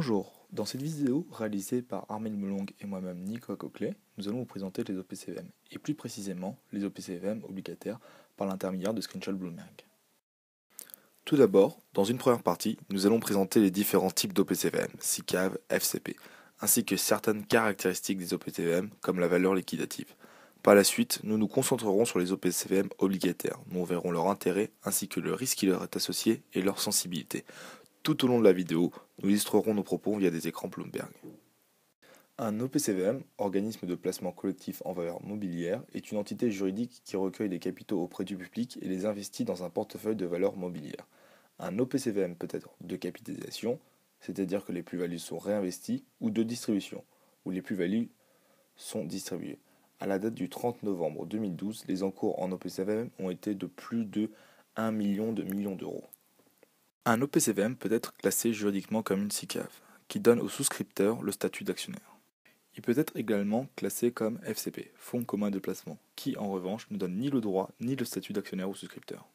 Bonjour, dans cette vidéo réalisée par Armel Moulong et moi-même Nicolas Coquelet, nous allons vous présenter les OPCVM, et plus précisément les OPCVM obligataires par l'intermédiaire de Screenshot Bloomberg. Tout d'abord, dans une première partie, nous allons présenter les différents types d'OPCVM, SICAV, FCP, ainsi que certaines caractéristiques des OPCVM comme la valeur liquidative. Par la suite, nous nous concentrerons sur les OPCVM obligataires, nous verrons leur intérêt ainsi que le risque qui leur est associé et leur sensibilité. Tout au long de la vidéo, nous illustrerons nos propos via des écrans Bloomberg. Un OPCVM, organisme de placement collectif en valeur mobilière, est une entité juridique qui recueille des capitaux auprès du public et les investit dans un portefeuille de valeurs mobilières. Un OPCVM peut être de capitalisation, c'est-à-dire que les plus-values sont réinvesties, ou de distribution, où les plus-values sont distribuées. À la date du 30 novembre 2012, les encours en OPCVM ont été de plus de 1 million d'euros. Un OPCVM peut être classé juridiquement comme une SICAV, qui donne au souscripteur le statut d'actionnaire. Il peut être également classé comme FCP, Fonds commun de placement, qui en revanche ne donne ni le droit ni le statut d'actionnaire au souscripteur.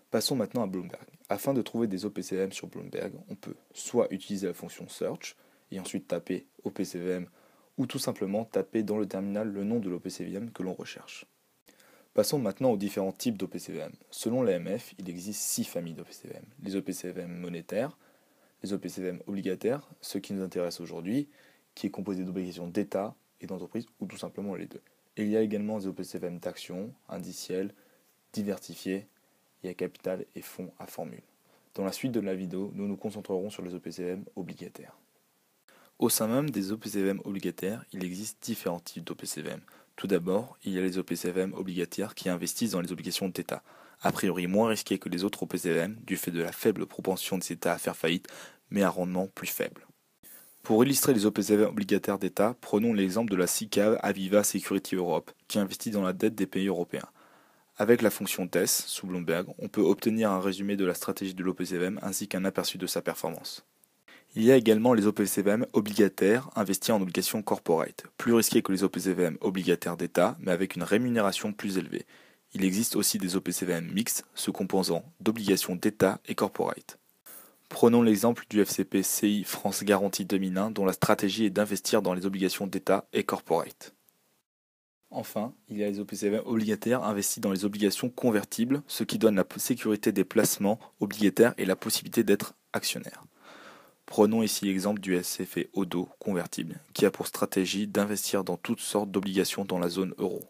Passons maintenant à Bloomberg. Afin de trouver des OPCVM sur Bloomberg, on peut soit utiliser la fonction Search et ensuite taper OPCVM ou tout simplement taper dans le terminal le nom de l'OPCVM que l'on recherche. Passons maintenant aux différents types d'OPCVM. Selon l'AMF, il existe 6 familles d'OPCVM. Les OPCVM monétaires, les OPCVM obligataires, ce qui nous intéresse aujourd'hui, qui est composé d'obligations d'État et d'entreprise, ou tout simplement les deux. Et il y a également des OPCVM d'actions, indiciels, diversifiés, et à capital et fonds à formule. Dans la suite de la vidéo, nous nous concentrerons sur les OPCVM obligataires. Au sein même des OPCVM obligataires, il existe différents types d'OPCVM. Tout d'abord, il y a les OPCVM obligataires qui investissent dans les obligations d'État, a priori moins risqués que les autres OPCVM du fait de la faible propension des États à faire faillite, mais à rendement plus faible. Pour illustrer les OPCVM obligataires d'État, prenons l'exemple de la SICAV Aviva Security Europe, qui investit dans la dette des pays européens. Avec la fonction TES sous Bloomberg, on peut obtenir un résumé de la stratégie de l'OPCVM ainsi qu'un aperçu de sa performance. Il y a également les OPCVM obligataires investis en obligations corporate, plus risqués que les OPCVM obligataires d'État, mais avec une rémunération plus élevée. Il existe aussi des OPCVM mixtes, se composant d'obligations d'État et corporate. Prenons l'exemple du FCP CI France Garantie 2001, dont la stratégie est d'investir dans les obligations d'État et corporate. Enfin, il y a les OPCVM obligataires investis dans les obligations convertibles, ce qui donne la sécurité des placements obligataires et la possibilité d'être actionnaire. Prenons ici l'exemple du SCF Odo convertible, qui a pour stratégie d'investir dans toutes sortes d'obligations dans la zone euro.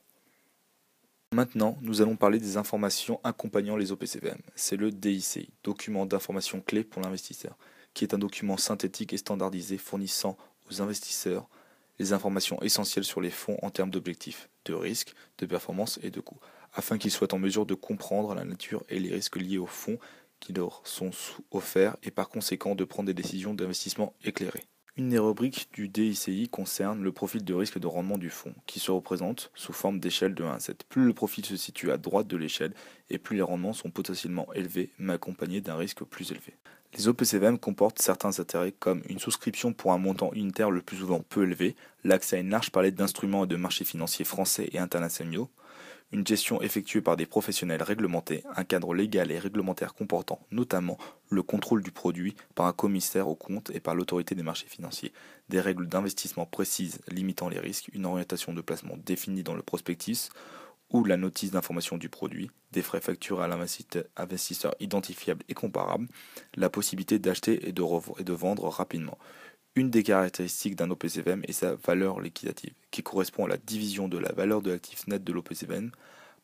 Maintenant, nous allons parler des informations accompagnant les OPCVM. C'est le DICI, document d'information clé pour l'investisseur, qui est un document synthétique et standardisé fournissant aux investisseurs les informations essentielles sur les fonds en termes d'objectifs, de risques, de performance et de coûts, afin qu'ils soient en mesure de comprendre la nature et les risques liés aux fonds qui leur sont offerts et par conséquent de prendre des décisions d'investissement éclairées. Une des rubriques du DICI concerne le profil de risque de rendement du fonds, qui se représente sous forme d'échelle de 1 à 7. Plus le profil se situe à droite de l'échelle, et plus les rendements sont potentiellement élevés, mais accompagnés d'un risque plus élevé. Les OPCVM comportent certains intérêts comme une souscription pour un montant unitaire le plus souvent peu élevé, l'accès à une large palette d'instruments et de marchés financiers français et internationaux, une gestion effectuée par des professionnels réglementés, un cadre légal et réglementaire comportant notamment le contrôle du produit par un commissaire aux comptes et par l'autorité des marchés financiers, des règles d'investissement précises limitant les risques, une orientation de placement définie dans le prospectus ou la notice d'information du produit, des frais facturés à l'investisseur identifiables et comparables, la possibilité d'acheter et de vendre rapidement. Une des caractéristiques d'un OPCVM est sa valeur liquidative, qui correspond à la division de la valeur de l'actif net de l'OPCVM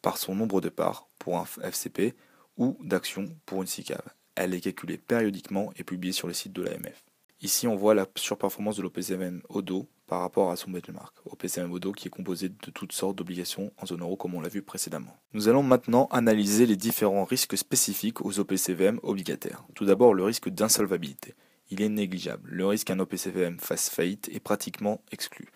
par son nombre de parts pour un FCP ou d'actions pour une SICAV. Elle est calculée périodiquement et publiée sur les sites de l'AMF. Ici, on voit la surperformance de l'OPCVM Odo par rapport à son benchmark. OPCVM Odo qui est composé de toutes sortes d'obligations en zone euro comme on l'a vu précédemment. Nous allons maintenant analyser les différents risques spécifiques aux OPCVM obligataires. Tout d'abord, le risque d'insolvabilité. Il est négligeable. Le risque qu'un OPCVM fasse faillite est pratiquement exclu.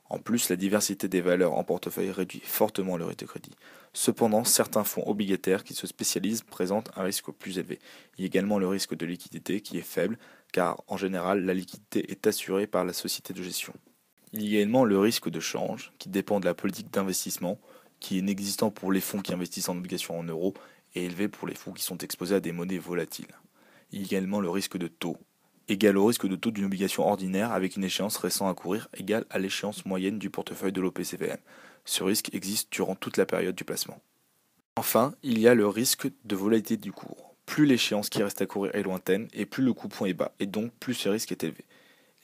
En plus, la diversité des valeurs en portefeuille réduit fortement le risque de crédit. Cependant, certains fonds obligataires qui se spécialisent présentent un risque plus élevé. Il y a également le risque de liquidité qui est faible, car en général, la liquidité est assurée par la société de gestion. Il y a également le risque de change, qui dépend de la politique d'investissement, qui est inexistant pour les fonds qui investissent en obligations en euros et élevé pour les fonds qui sont exposés à des monnaies volatiles. Il y a également le risque de taux, égale au risque de taux d'une obligation ordinaire avec une échéance restant à courir égale à l'échéance moyenne du portefeuille de l'OPCVM. Ce risque existe durant toute la période du placement. Enfin, il y a le risque de volatilité du cours. Plus l'échéance qui reste à courir est lointaine et plus le coupon est bas, et donc plus ce risque est élevé.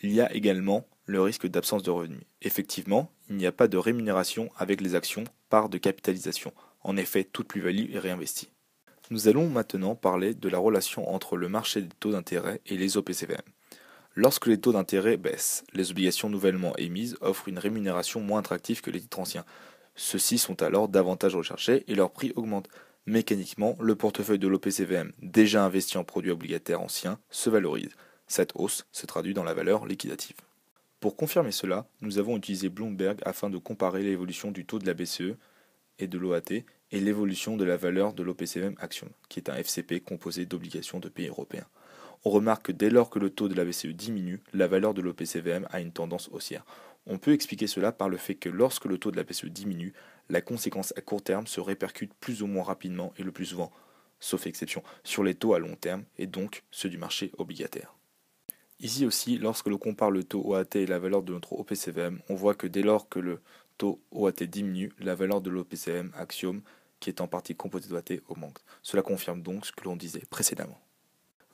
Il y a également le risque d'absence de revenus. Effectivement, il n'y a pas de rémunération avec les actions par de capitalisation. En effet, toute plus-value est réinvestie. Nous allons maintenant parler de la relation entre le marché des taux d'intérêt et les OPCVM. Lorsque les taux d'intérêt baissent, les obligations nouvellement émises offrent une rémunération moins attractive que les titres anciens. Ceux-ci sont alors davantage recherchés et leur prix augmente. Mécaniquement, le portefeuille de l'OPCVM, déjà investi en produits obligataires anciens, se valorise. Cette hausse se traduit dans la valeur liquidative. Pour confirmer cela, nous avons utilisé Bloomberg afin de comparer l'évolution du taux de la BCE et de l'OAT et l'évolution de la valeur de l'OPCVM Axiom, qui est un FCP composé d'obligations de pays européens. On remarque que dès lors que le taux de la BCE diminue, la valeur de l'OPCVM a une tendance haussière. On peut expliquer cela par le fait que lorsque le taux de la BCE diminue, la conséquence à court terme se répercute plus ou moins rapidement et le plus souvent, sauf exception, sur les taux à long terme et donc ceux du marché obligataire. Ici aussi, lorsque l'on compare le taux OAT et la valeur de notre OPCVM, on voit que dès lors que le taux OAT diminue, la valeur de l'OPCVM Axiom, qui est en partie composée d'OAT, augmente. Cela confirme donc ce que l'on disait précédemment.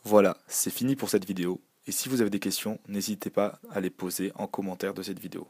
Voilà, c'est fini pour cette vidéo, et si vous avez des questions, n'hésitez pas à les poser en commentaire de cette vidéo.